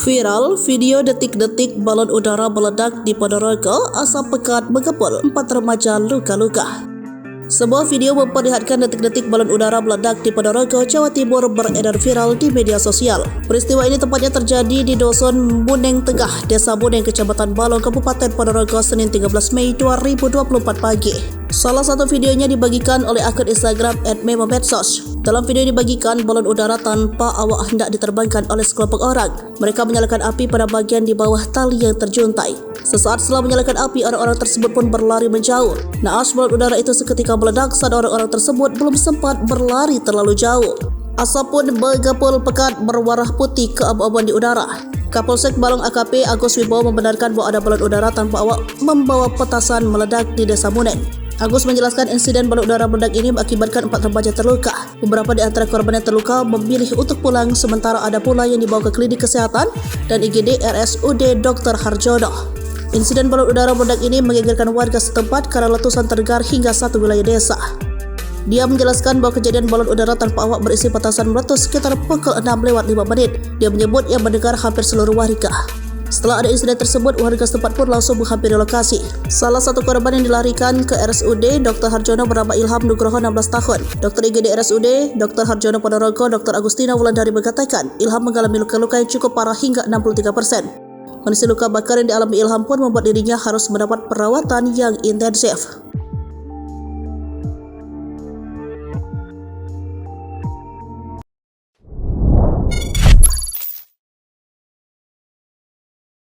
Viral video detik-detik balon udara meledak di Ponorogo, asap pekat mengepul, 4 remaja luka-luka. Sebuah video memperlihatkan detik-detik balon udara meledak di Ponorogo, Jawa Timur beredar viral di media sosial. Peristiwa ini tepatnya terjadi di Dusun Buneng Tengah, Desa Buneng, Kecamatan Balong, Kabupaten Ponorogo, Senin 13 Mei 2024 pagi. Salah satu videonya dibagikan oleh akun Instagram @memomedsos. Dalam video dibagikan, balon udara tanpa awak hendak diterbangkan oleh sekelompok orang. Mereka menyalakan api pada bagian di bawah tali yang terjuntai. Sesaat setelah menyalakan api, orang-orang tersebut pun berlari menjauh. Naas balon udara itu seketika meledak saat orang-orang tersebut belum sempat berlari terlalu jauh. Asap pun mengepul pekat berwarna putih keabu-abuan di udara. Kapolsek Balong AKP Agus Wibowo membenarkan bahwa ada balon udara tanpa awak membawa petasan meledak di Desa Buneng. Agus menjelaskan insiden balon udara meledak ini mengakibatkan 4 remaja terluka. Beberapa di antara korban yang terluka memilih untuk pulang, sementara ada pula yang dibawa ke klinik kesehatan dan IGD RSUD Dr. Harjono. Insiden balon udara meledak ini menggegerkan warga setempat karena letusan terdengar hingga satu wilayah desa. Dia menjelaskan bahwa kejadian balon udara tanpa awak berisi petasan meletus sekitar pukul 6:05. Dia menyebut yang mendengar hampir seluruh warga. Setelah ada insiden tersebut, warga setempat pun langsung menghampiri lokasi. Salah satu korban yang dilarikan ke RSUD Dr. Harjono bernama Ilham Nugroho, 16 tahun. Dr. IGD RSUD Dr. Harjono Ponorogo, Dr. Agustina Wulandari mengatakan Ilham mengalami luka-luka yang cukup parah hingga 63%. Kondisi luka bakar yang dialami Ilham pun membuat dirinya harus mendapat perawatan yang intensif.